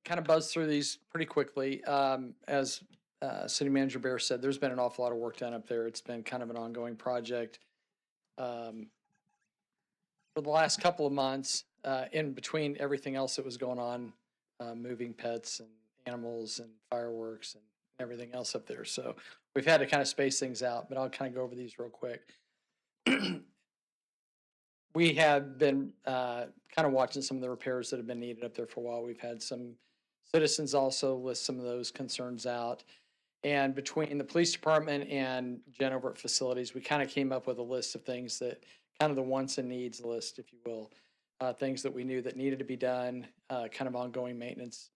kind of buzz through these pretty quickly. As City Manager Bear said, there's been an awful lot of work done up there. It's been kind of an ongoing project um, for the last couple of months. In between everything else that was going on, moving pets and animals and fireworks and everything else up there. So we've had to kind of space things out, but I'll kind of go over these real quick. We have been kind of watching some of the repairs that have been needed up there for a while. We've had some citizens also list some of those concerns out. And between the police department and Jen over at facilities, we kind of came up with a list of things that kind of the wants and needs list, if you will, things that we knew that needed to be done, kind of ongoing maintenance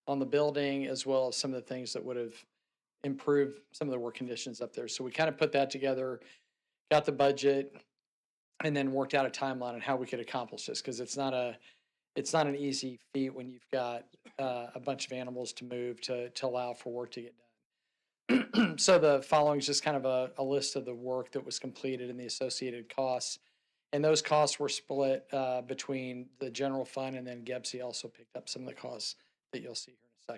on the building, as well as some of the things that would have improved some of the work conditions up there. So we kind of put that together, got the budget, and then worked out a timeline on how we could accomplish this, because it's not an easy feat when you've got a bunch of animals to move to allow for work to get done. So the following is just kind of a list of the work that was completed and the associated costs. And those costs were split between the general fund, and then Gebsy also picked up some of the costs that you'll see here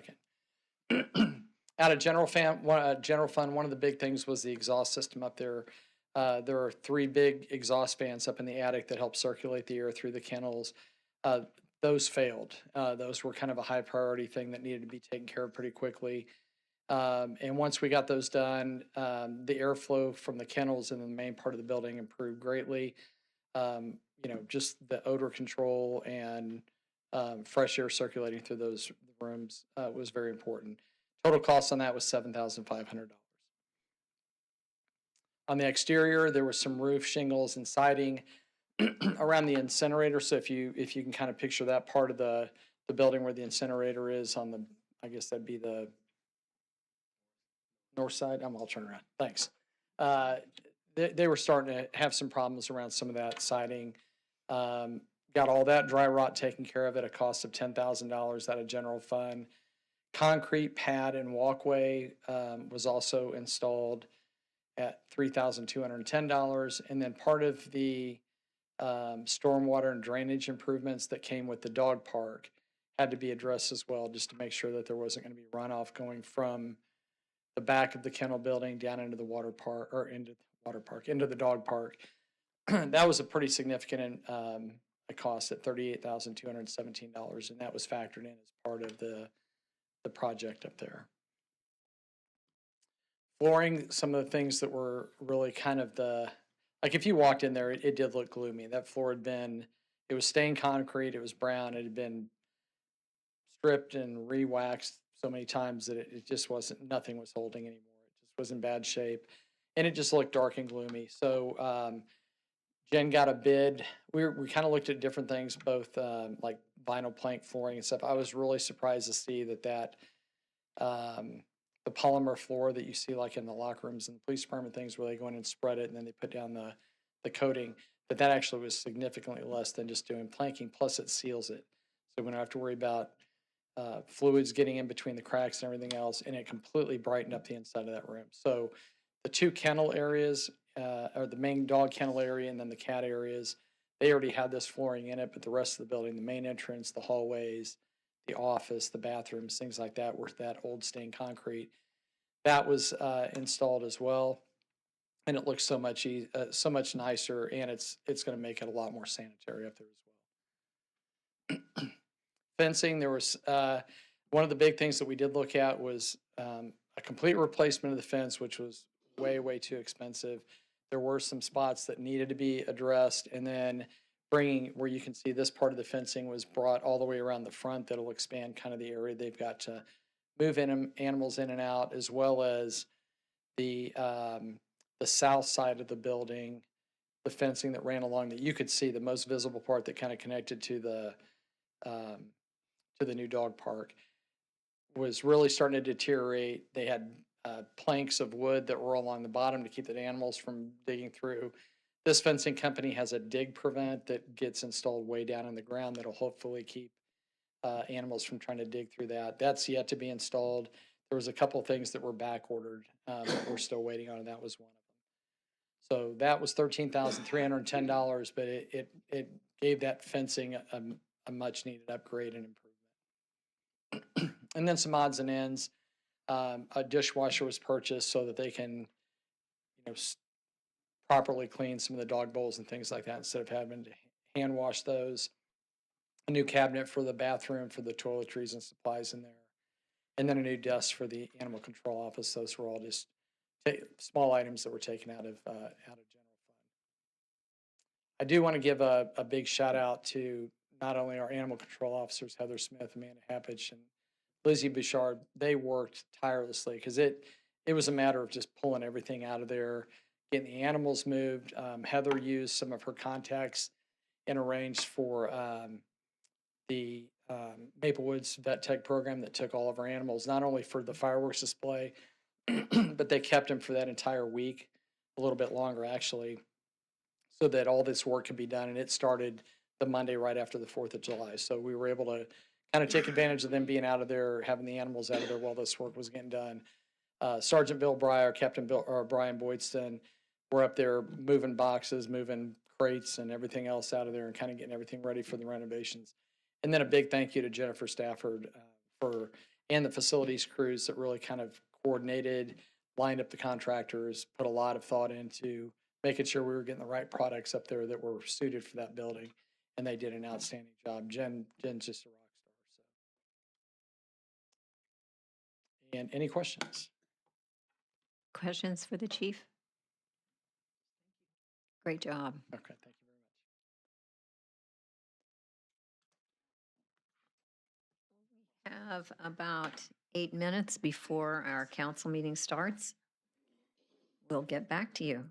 in a second. Out of general fund, one of the big things was the exhaust system up there. There are 3 big exhaust fans up in the attic that help circulate the air through the kennels. Those failed. Those were kind of a high priority thing that needed to be taken care of pretty quickly. And once we got those done, the airflow from the kennels in the main part of the building improved greatly. Just the odor control and fresh air circulating through those rooms was very important. Total cost on that was $7,500. On the exterior, there was some roof shingles and siding around the incinerator. So if you can kind of picture that part of the building where the incinerator is on the, I guess that'd be the north side. I'll turn around. Thanks. They were starting to have some problems around some of that siding. Got all that dry rot taken care of at a cost of $10,000 out of general fund. Concrete pad and walkway was also installed at $3,210. And then part of the stormwater and drainage improvements that came with the dog park had to be addressed as well, just to make sure that there wasn't going to be runoff going from the back of the kennel building down into the water park, or into the dog park. That was a pretty significant a cost at $38,217, and that was factored in as part of the project up there. Flooring, some of the things that were really kind of like if you walked in there, it did look gloomy. That floor it was stained concrete, it was brown, it had been stripped and re-waxed so many times that it just nothing was holding anymore. It just was in bad shape, and it just looked dark and gloomy. So Jen got a bid. We kind of looked at different things, both like vinyl plank flooring and stuff. I was really surprised to see that the polymer floor that you see like in the locker rooms and the police department things, where they go in and spread it and then they put down the coating, that actually was significantly less than just doing planking. Plus it seals it, so we don't have to worry about fluids getting in between the cracks and everything else, and it completely brightened up the inside of that room. So the 2 kennel areas, or the main dog kennel area and then the cat areas, they already had this flooring in it, but the rest of the building, the main entrance, the hallways, the office, the bathrooms, things like that, were that old stained concrete. That was installed as well, and it looks so much nicer, and it's going to make it a lot more sanitary up there as well. Fencing, there was one of the big things that we did look at was a complete replacement of the fence, which was way too expensive. There were some spots that needed to be addressed, and then bringing, where you can see this part of the fencing was brought all the way around the front. That'll expand kind of the area they've got to move animals in and out, as well as the south side of the building, the fencing that ran along that you could see, the most visible part that kind of connected to the new dog park, was really starting to deteriorate. They had planks of wood that were along the bottom to keep the animals from digging through. This fencing company has a dig prevent that gets installed way down in the ground that'll hopefully keep animals from trying to dig through that. That's yet to be installed. There was a couple of things that were back ordered that we're still waiting on, and that was one of them. So that was $13,310, but it gave that fencing a much needed upgrade and improvement. And then some odds and ends. A dishwasher was purchased so that they can, properly clean some of the dog bowls and things like that instead of having to hand wash those. A new cabinet for the bathroom for the toiletries and supplies in there, and then a new desk for the animal control office. Those were all just small items that were taken out of general fund. I do want to give a big shout out to not only our animal control officers, Heather Smith, Amanda Happich, and Lizzie Bouchard. They worked tirelessly because it was a matter of just pulling everything out of there, getting the animals moved. Heather used some of her contacts and arranged for the Maple Woods Vet Tech program that took all of our animals, not only for the fireworks display, but they kept them for that entire week, a little bit longer actually, so that all this work could be done. And it started the Monday right after the 4th of July. So we were able to kind of take advantage of them being out of there, having the animals out of there while this work was getting done. Sergeant Bill Breyer, Captain Bill, or Brian Boydston were up there moving boxes, moving crates and everything else out of there and kind of getting everything ready for the renovations. And then a big thank you to Jennifer Stafford and the facilities crews that really kind of coordinated, lined up the contractors, put a lot of thought into making sure we were getting the right products up there that were suited for that building. And they did an outstanding job. Jen's just a rock star. So. And any questions? Questions for the chief? Great job. Okay, thank you very much. We have about 8 minutes before our council meeting starts. We'll get back to you.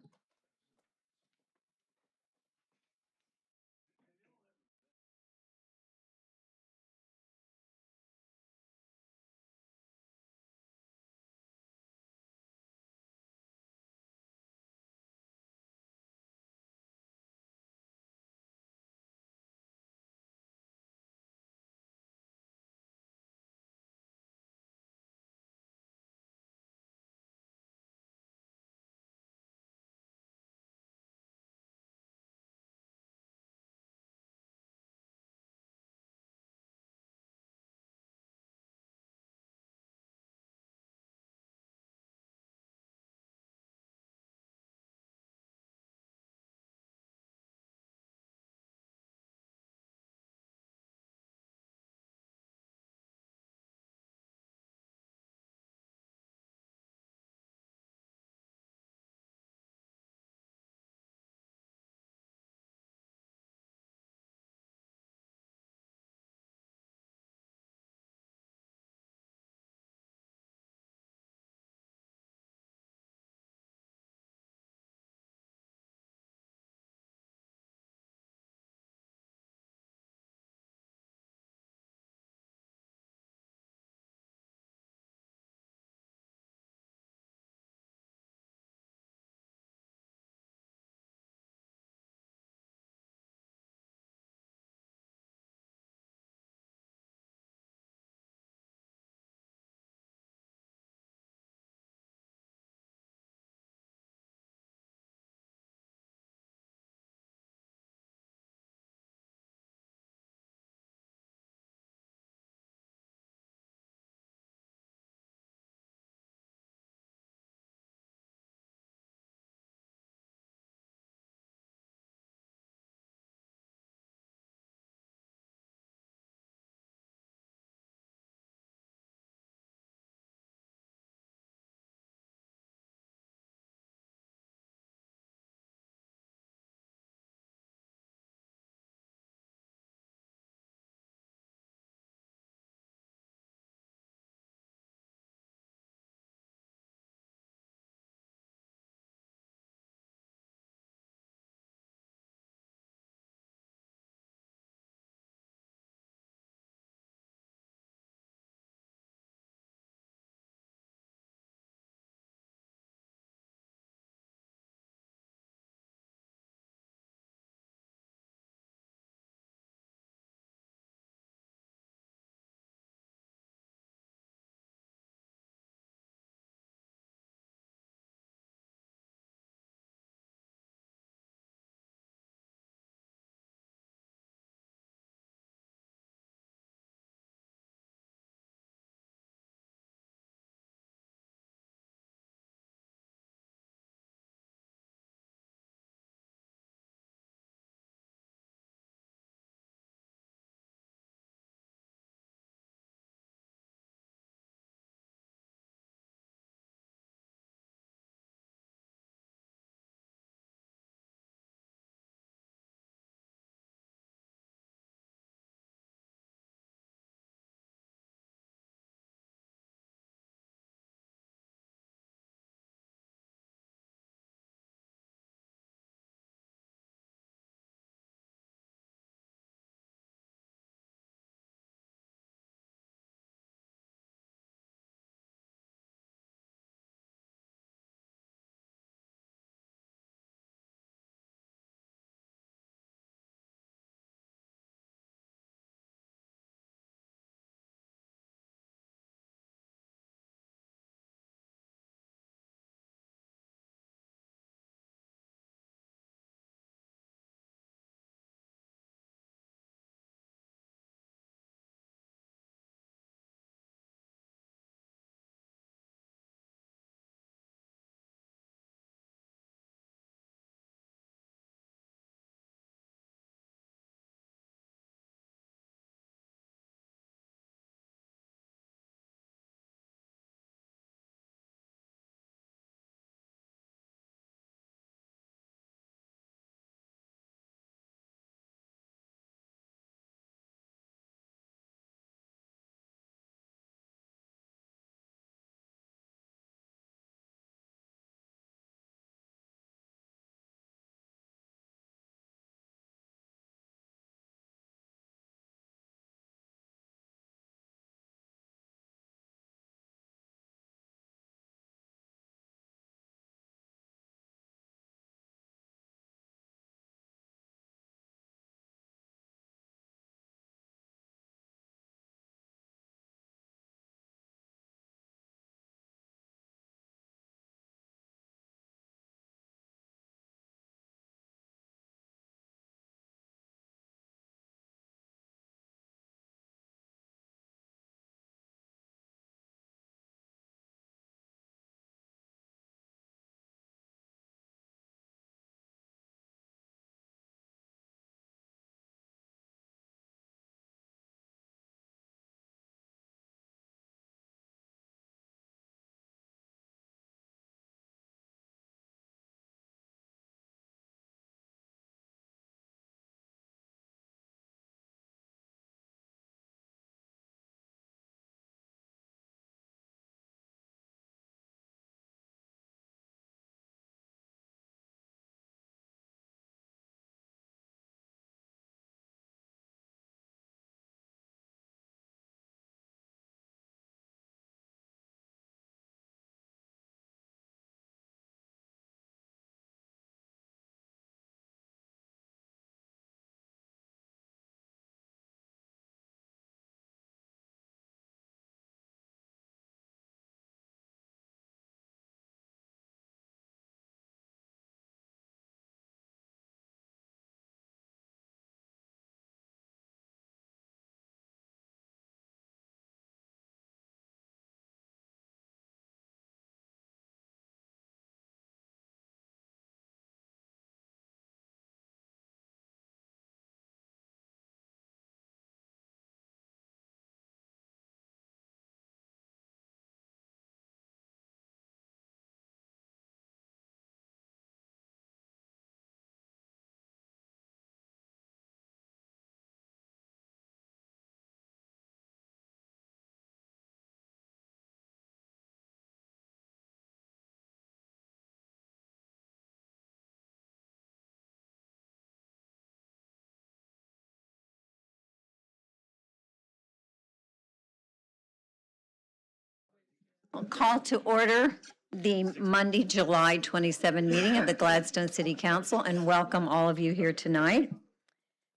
I'll call to order the Monday, July 27 meeting of the Gladstone City Council and welcome all of you here tonight.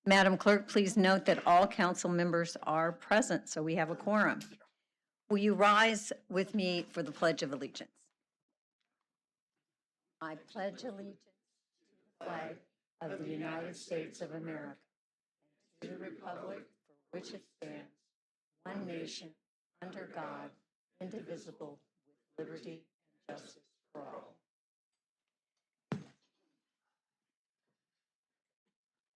Madam Clerk, please note that all council members are present, so we have a quorum. Will you rise with me for the Pledge of Allegiance? I pledge allegiance to the flag of the United States of America and to the republic for which it stands, one nation, under God, indivisible, with liberty and justice for all.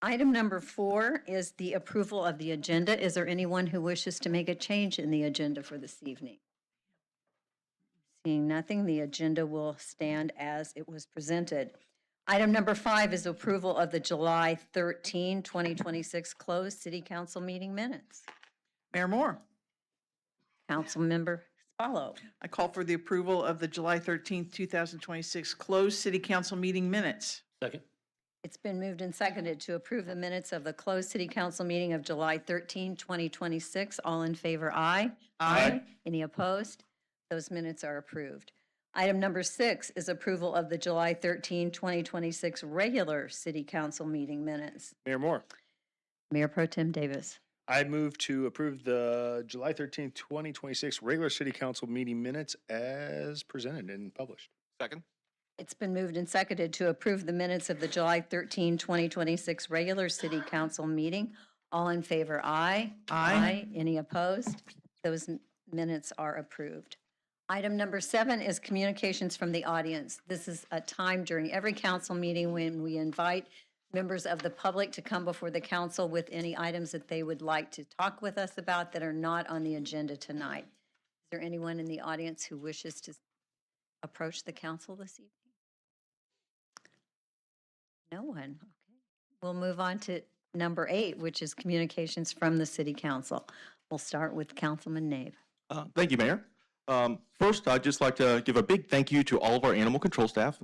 Item number 4 is the approval of the agenda. Is there anyone who wishes to make a change in the agenda for this evening? Seeing nothing, the agenda will stand as it was presented. Item number 5 is approval of the July 13, 2026 closed City Council meeting minutes. Mayor Moore, Councilmember Spallo. I call for the approval of the July 13th, 2026 closed City Council meeting minutes. Second. It's been moved and seconded to approve the minutes of the closed City Council meeting of July 13, 2026. All in favor, aye. Aye. Any opposed? Those minutes are approved. Item number 6 is approval of the July 13, 2026 regular City Council meeting minutes. Mayor Moore, Mayor Pro Tem Davis. I move to approve the July 13th, 2026 regular city council meeting minutes as presented and published. Second. It's been moved and seconded to approve the minutes of the July 13, 2026 regular City Council meeting. All in favor, aye. Aye. Any opposed? Those minutes are approved. Item number 7 is communications from the audience. This is a time during every council meeting when we invite members of the public to come before the council with any items that they would like to talk with us about that are not on the agenda tonight. Is there anyone in the audience who wishes to approach the council this evening? No one. Okay. We'll move on to number 8, which is communications from the City Council. We'll start with Councilman Nave. Thank you, Mayor. First, I'd just like to give a big thank you to all of our animal control staff.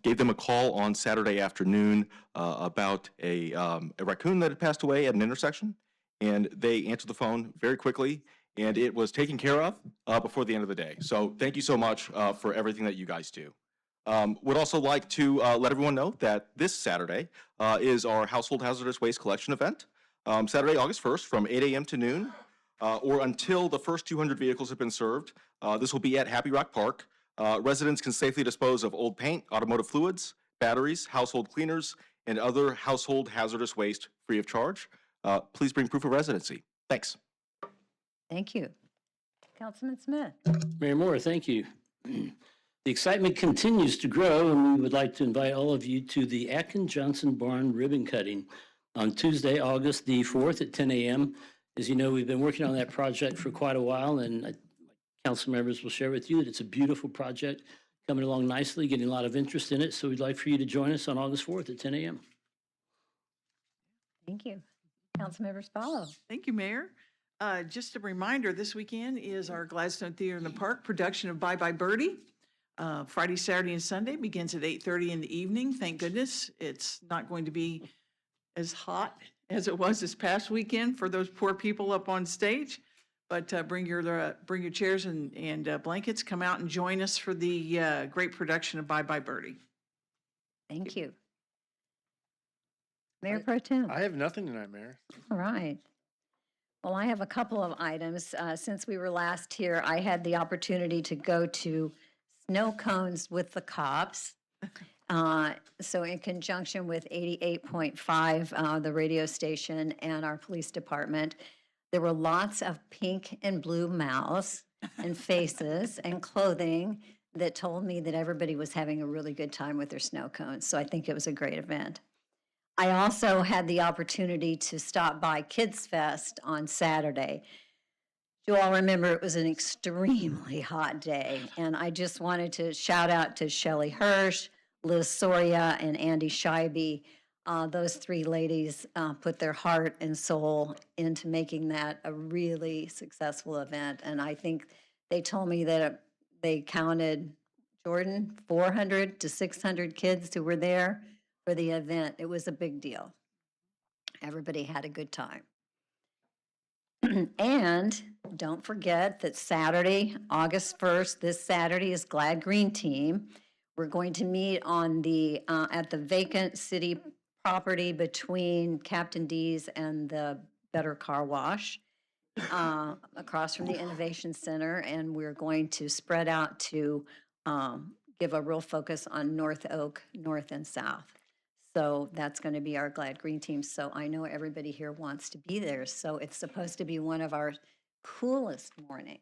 Gave them a call on Saturday afternoon about a raccoon that had passed away at an intersection, and they answered the phone very quickly, and it was taken care of before the end of the day. So thank you so much for everything that you guys do. Would also like to let everyone know that this Saturday is our household hazardous waste collection event. Saturday, August 1st from 8 a.m. to noon. Or until the first 200 vehicles have been served. This will be at Happy Rock Park. Residents can safely dispose of old paint, automotive fluids, batteries, household cleaners, and other household hazardous waste free of charge. Please bring proof of residency. Thanks. Thank you. Councilman Smith. Mayor Moore, thank you. The excitement continues to grow, and we would like to invite all of you to the Atkin Johnson Barn ribbon cutting on Tuesday, August the 4th at 10 a.m. As you know, we've been working on that project for quite a while, and council members will share with you that it's a beautiful project coming along nicely, getting a lot of interest in it. So we'd like for you to join us on August 4th at 10 a.m. Thank you. Councilmember Spallo. Thank you, Mayor. Just a reminder, this weekend is our Gladstone Theater in the Park production of Bye Bye Birdie. Friday, Saturday, and Sunday begins at 8:30 in the evening. Thank goodness it's not going to be as hot as it was this past weekend for those poor people up on stage. But bring your chairs and blankets. Come out and join us for the great production of Bye Bye Birdie. Thank you. Mayor Pro Tem. I have nothing tonight, Mayor. All right. Well, I have a couple of items. Since we were last here, I had the opportunity to go to snow cones with the cops. So in conjunction with 88.5, the radio station, and our police department, there were lots of pink and blue mouths and faces and clothing that told me that everybody was having a really good time with their snow cones. So I think it was a great event. I also had the opportunity to stop by Kids Fest on Saturday. You all remember it was an extremely hot day, and I just wanted to shout out to Shelley Hirsch, Liz Soria, and Andy Scheibe. Those 3 ladies put their heart and soul into making that a really successful event, and I think they told me that they counted, Jordan, 400 to 600 kids who were there for the event. It was a big deal. Everybody had a good time. And don't forget that Saturday, August 1st, this Saturday is Glad Green Team. We're going to meet on at the vacant city property between Captain D's and the Better Car Wash, across from the Innovation Center. And we're going to spread out to give a real focus on North Oak, North and South. So that's going to be our Glad Green Team. So I know everybody here wants to be there. So it's supposed to be one of our coolest mornings.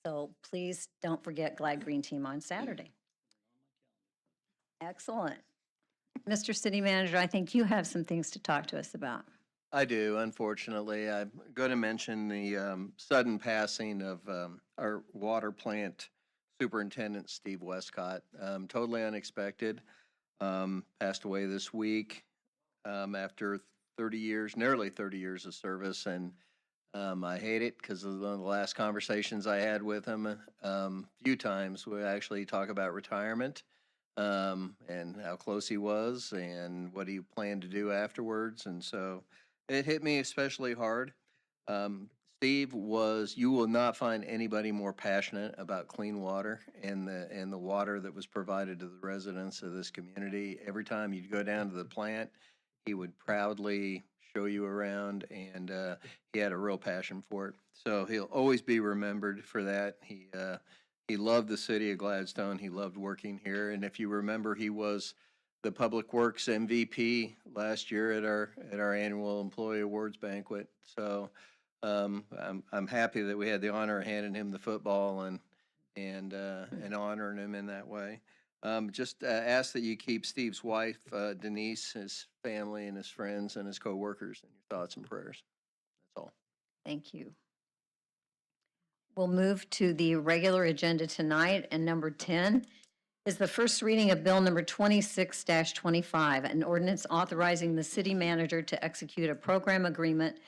So please don't forget Glad Green Team on Saturday. Excellent. Mr. City Manager, I think you have some things to talk to us about. I do, unfortunately. I'm going to mention the sudden passing of our water plant superintendent, Steve Westcott. Totally unexpected. Passed away this week after 30 years, nearly 30 years of service. And I hate it because of one of the last conversations I had with him a few times. We actually talk about retirement and how close he was and what he planned to do afterwards. And so it hit me especially hard. Steve you will not find anybody more passionate about clean water and the water that was provided to the residents of this community. Every time you'd go down to the plant, he would proudly show you around, and he had a real passion for it. So he'll always be remembered for that. He loved the city of Gladstone. He loved working here. And if you remember, he was the Public Works MVP last year at our annual Employee Awards banquet. So I'm happy that we had the honor of handing him the football and honoring him in that way. Just ask that you keep Steve's wife, Denise, his family, and his friends and his coworkers in your thoughts and prayers. That's all. Thank you. We'll move to the regular agenda tonight, and number 10 is the first reading of Bill number 26-25, an ordinance authorizing the city manager to execute a program agreement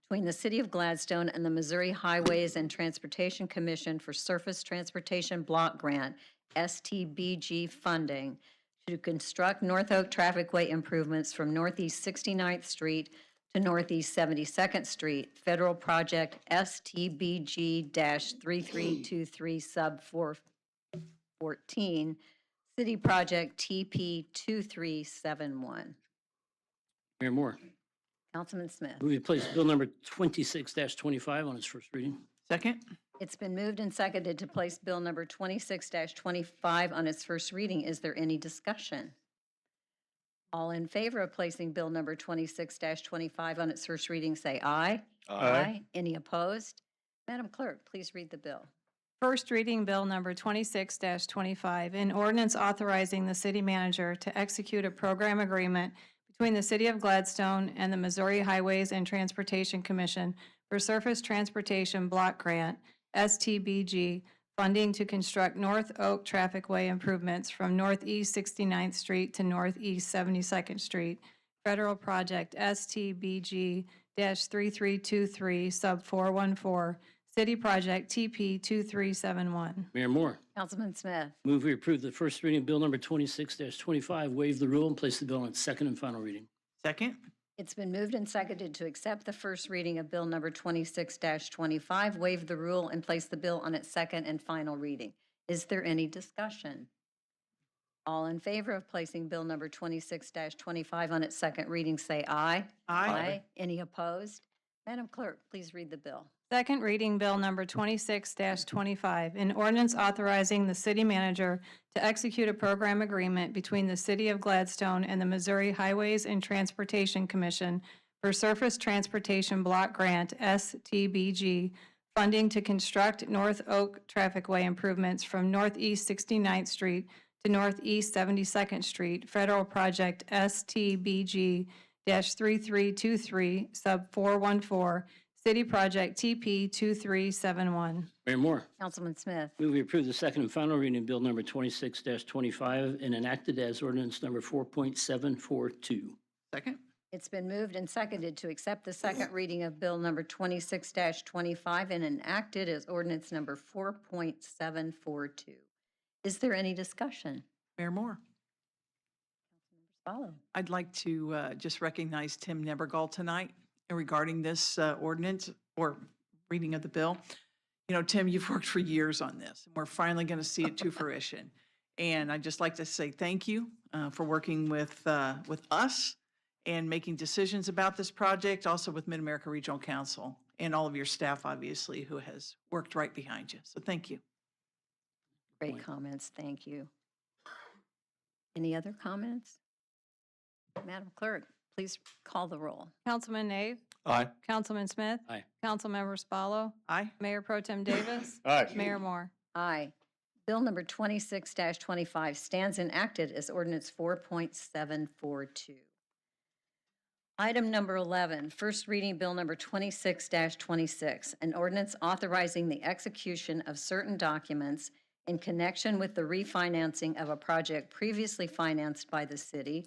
between the City of Gladstone and the Missouri Highways and Transportation Commission for Surface Transportation Block Grant, STBG funding, to construct North Oak traffic way improvements from Northeast 69th Street to Northeast 72nd Street, Federal Project STBG-3323 sub 414, City Project TP 2371. Mayor Moore, Councilman Smith. move to place bill number 26-25 on its first reading. Second? It's been moved and seconded to place Bill number 26-25 on its first reading. Is there any discussion? All in favor of placing Bill number 26-25 on its first reading, say aye. Aye. Any opposed? Madam Clerk, please read the bill. First reading Bill number 26-25, an ordinance authorizing the city manager to execute a program agreement between the City of Gladstone and the Missouri Highways and Transportation Commission for Surface Transportation Block Grant, STBG, funding to construct North Oak traffic way improvements from Northeast 69th Street to Northeast 72nd Street, Federal Project STBG-3323 sub 414, City Project TP 2371. Mayor Moore, Councilman Smith. move we approve the first reading of bill number 26-25, waive the rule, and place the bill on its second and final reading. Second? It's been moved and seconded to accept the first reading of Bill number 26-25, waive the rule, and place the bill on its second and final reading. Is there any discussion? All in favor of placing Bill number 26-25 on its second reading, say aye. Aye. Any opposed? Madam Clerk, please read the bill. Second reading Bill number 26-25, an ordinance authorizing the city manager to execute a program agreement between the City of Gladstone and the Missouri Highways and Transportation Commission for Surface Transportation Block Grant, STBG, funding to construct North Oak traffic way improvements from Northeast 69th Street to Northeast 72nd Street, Federal Project STBG-3323 sub 414, City Project TP 2371. Mayor Moore, Councilman Smith. move we approve the second and final reading of bill number 26-25 and enacted as ordinance number 4.742. Second? It's been moved and seconded to accept the second reading of Bill number 26-25 and enacted as ordinance number 4.742. Is there any discussion? Mayor Moore? Follow. I'd like to just recognize Tim Nebergall tonight. regarding this ordinance or reading of the bill. You know, Tim, you've worked for years on this, and we're finally going to see it to fruition. And I'd just like to say thank you for working with us and making decisions about this project, also with Mid-America Regional Council and all of your staff, obviously, who has worked right behind you. So thank you. Great comments, thank you. Any other comments? Madam Clerk, please call the roll. Councilman Nave, Aye. Councilman Smith, Aye. Councilmember Spalo, Aye. Mayor Pro Tem Davis, Aye. Mayor Moore. Aye. Bill number 26-25 stands enacted as ordinance 4.742. Item number 11, first reading bill number 26-26, an ordinance authorizing the execution of certain documents in connection with the refinancing of a project previously financed by the city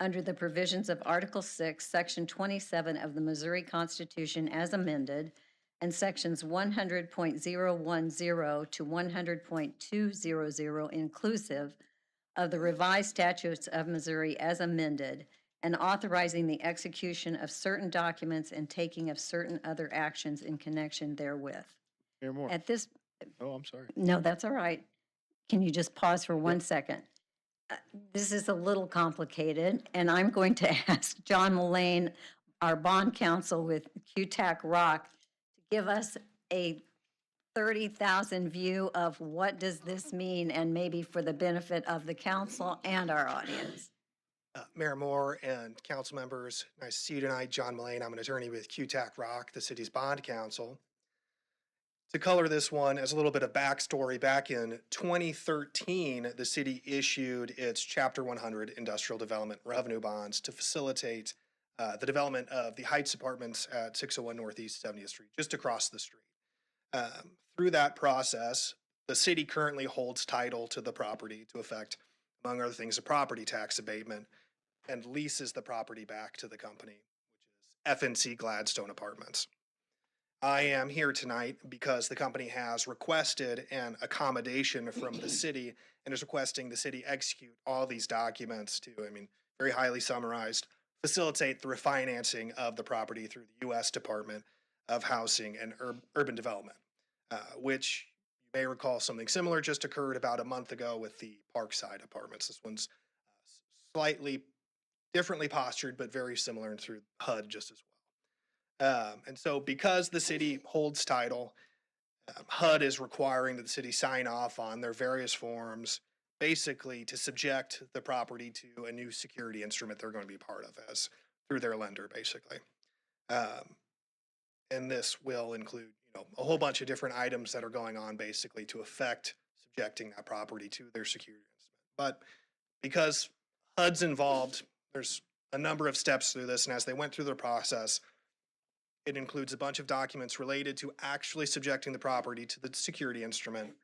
under the provisions of Article 6, Section 27 of the Missouri Constitution as amended, and Sections 100.010 to 100.200 inclusive of the revised statutes of Missouri as amended, and authorizing the execution of certain documents and taking of certain other actions in connection therewith. Mayor Moore. At this, Oh, I'm sorry. no, that's all right. Can you just pause for 1 second? This is a little complicated, and I'm going to ask John Mullane, our bond counsel with QTAC Rock, to give us a 30,000 view of what does this mean, and maybe for the benefit of the council and our audience. Mayor Moore and council members, nice to see you tonight. John Mullane, I'm an attorney with QTAC Rock, the city's bond counsel. To color this one as a little bit of backstory, back in 2013, the city issued its Chapter 100 Industrial Development Revenue Bonds to facilitate the development of the Heights Apartments at 601 Northeast 70th Street, just across the street. Through that process, the city currently holds title to the property to effect, among other things, a property tax abatement, and leases the property back to the company, which is FNC Gladstone Apartments. I am here tonight because the company has requested an accommodation from the city and is requesting the city execute all these documents to, very highly summarized, facilitate the refinancing of the property through the U.S. Department of Housing and Urban Development, which you may recall something similar just occurred about a month ago with the Parkside Apartments. This one's slightly differently postured, but very similar and through HUD just as well. And so because the city holds title, HUD is requiring that the city sign off on their various forms, basically to subject the property to a new security instrument they're going to be part of as through their lender, basically. And this will include, a whole bunch of different items that are going on basically to affect subjecting that property to their security instrument. But because HUD's involved, there's a number of steps through this, and as they went through the process, it includes a bunch of documents related to actually subjecting the property to the security instrument.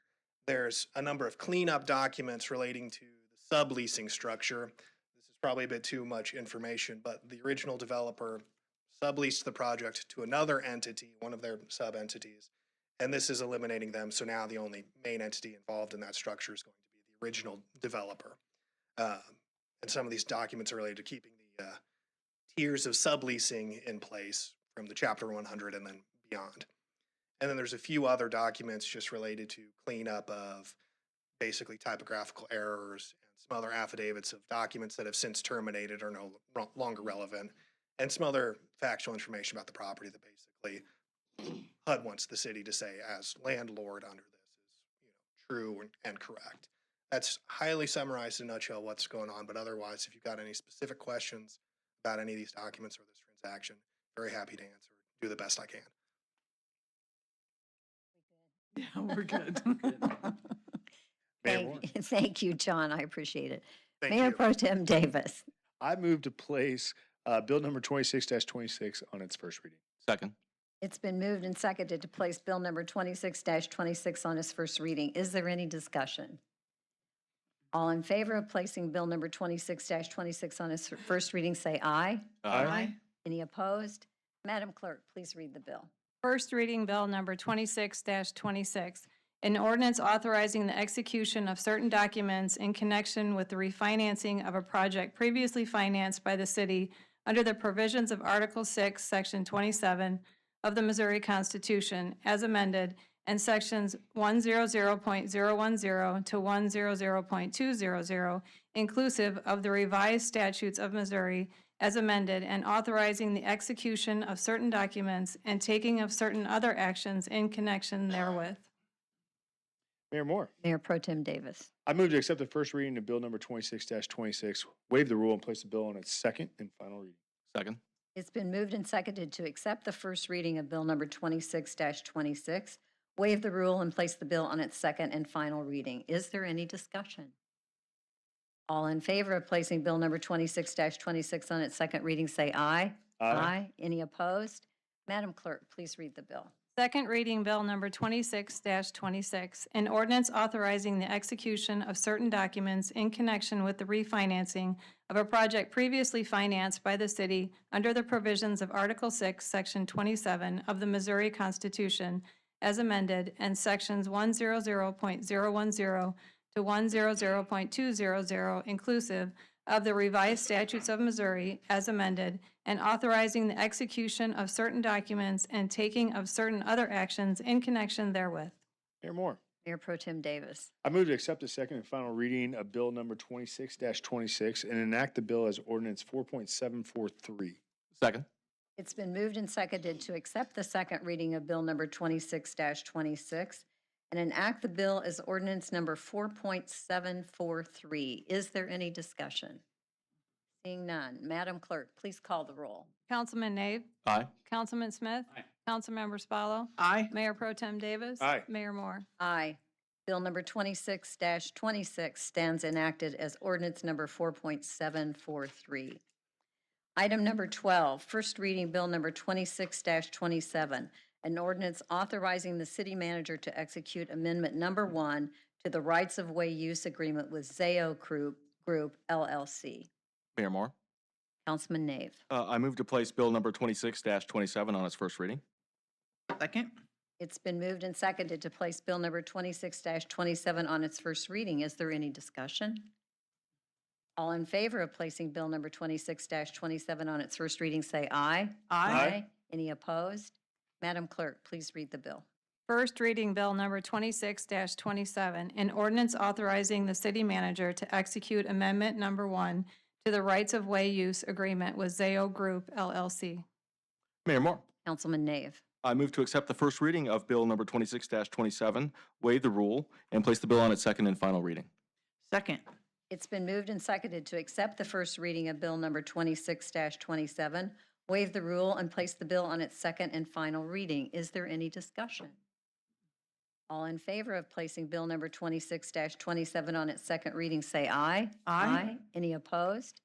There's a number of cleanup documents relating to the subleasing structure. This is probably a bit too much information, but the original developer subleased the project to another entity, one of their sub-entities, and this is eliminating them. So now the only main entity involved in that structure is going to be the original developer. And some of these documents are related to keeping the tiers of subleasing in place from the Chapter 100 and then beyond. And then there's a few other documents just related to cleanup of basically typographical errors and some other affidavits of documents that have since terminated or no longer relevant, and some other factual information about the property that basically HUD wants the city to say as landlord under this is true and correct. That's highly summarized in a nutshell what's going on, but otherwise, if you've got any specific questions about any of these documents or this transaction, very happy to answer, do the best I can. Yeah, we're good. Mayor Moore. Thank you, John, I appreciate it. Thank Mayor you. Pro Tem Davis. I move to place bill number 26-26 on its first reading. Second. It's been moved and seconded to place bill number 26-26 on its first reading. Is there any discussion? All in favor of placing bill number 26-26 on its first reading, say aye. Aye. Any opposed? Madam Clerk, please read the bill. First reading bill number 26-26, an ordinance authorizing the execution of certain documents in connection with the refinancing of a project previously financed by the city under the provisions of Article 6, Section 27 of the Missouri Constitution as amended, and Sections 100.010 to 100.200, inclusive of the revised statutes of Missouri as amended, and authorizing the execution of certain documents and taking of certain other actions in connection therewith. Mayor Moore. Mayor Pro Tem Davis. I move to accept the first reading of Bill number 26-26, waive the rule and place the bill on its second and final reading. Second. It's been moved and seconded to accept the first reading of Bill number 26-26, waive the rule, and place the bill on its second and final reading. Is there any discussion? All in favor of placing Bill number 26-26 on its second reading, say aye. Any opposed? Madam Clerk, please read the bill. Second reading Bill number 26-26, an ordinance authorizing the execution of certain documents in connection with the refinancing of a project previously financed by the city under the provisions of Article 6, Section 27 of the Missouri Constitution as amended, and Sections 100.010 to 100.200, inclusive of the revised statutes of Missouri as amended, and authorizing the execution of certain documents and taking of certain other actions in connection therewith. Mayor Moore. Mayor Pro Tem Davis. I move to accept the second and final reading of Bill number 26-26 and enact the bill as ordinance 4.743. Second. It's been moved and seconded to accept the second reading of Bill number 26-26 and enact the bill as ordinance number 4.743. Is there any discussion? Seeing none, Madam Clerk, please call the roll. Councilman Nave? Aye. Councilman Smith? Aye. Councilmember Spalo? Aye. Mayor Pro Tem Davis? Aye. Mayor Moore? Aye. Bill number 26-26 stands enacted as ordinance number 4.743. Item number 12, first reading Bill number 26-27, an ordinance authorizing the city manager to execute amendment number 1 to the rights-of-way use agreement with Zayo Group LLC. Mayor Moore. Councilman Nave. I move to place Bill number 26-27 on its first reading. Second. It's been moved and seconded to place Bill number 26-27 on its first reading. Is there any discussion? All in favor of placing Bill number 26-27 on its first reading, say aye. Aye. Any opposed? Madam Clerk, please read the bill. First reading Bill number 26-27, an ordinance authorizing the city manager to execute amendment number 1 to the rights-of-way use agreement with Zayo Group LLC. Mayor Moore. Councilman Nave. I move to accept the first reading of Bill number 26-27, waive the rule, and place the bill on its second and final reading. Second. It's been moved and seconded to accept the first reading of Bill number 26-27, waive the rule, and place the bill on its second and final reading. Is there any discussion? All in favor of placing Bill number 26-27 on its second reading, say aye. Aye. Any opposed?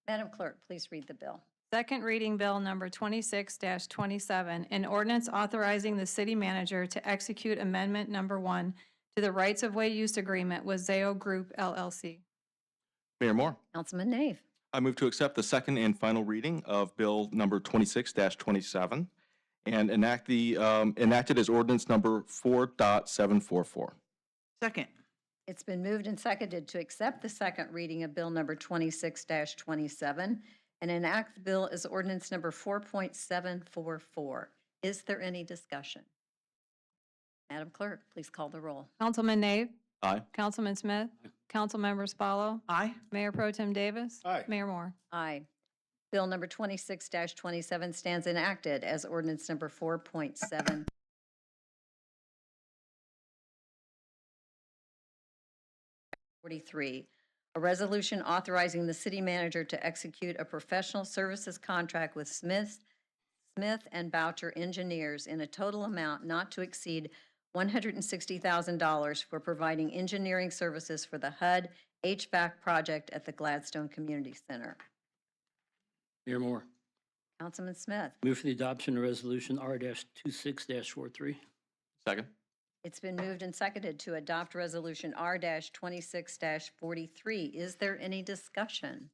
Madam Clerk, please read the bill. Second reading Bill number 26-27, an ordinance authorizing the city manager to execute amendment number 1 to the rights-of-way use agreement with Zayo Group LLC. Mayor Moore. Councilman Nave. I move to accept the second and final reading of Bill number 26-27 and enact it as ordinance number 4.744. Second. It's been moved and seconded to accept the second reading of Bill number 26-27 and enact the bill as ordinance number 4.744. Is there any discussion? Madam Clerk, please call the roll. Councilman Nave? Aye. Councilman Smith? Councilmember Spalo? Aye. Mayor Pro Tem Davis? Aye. Mayor Moore? Aye. Bill number 26-27 stands enacted as ordinance number 4.743. A resolution authorizing the city manager to execute a professional services contract with Smith and Boucher Engineers in a total amount not to exceed $160,000 for providing engineering services for the HUD HVAC project at the Gladstone Community Center. Mayor Moore. Councilman Smith. Move for the adoption of resolution R-26-43. Second. It's been moved and seconded to adopt resolution R-26-43. Is there any discussion?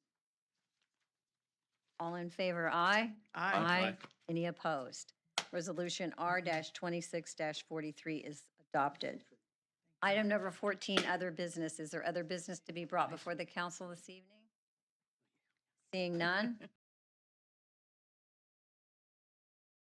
All in favor, aye? Aye. Any opposed? Resolution R-26-43 is adopted. Item number 14, other business. Is there other business to be brought before the council this evening? Seeing none,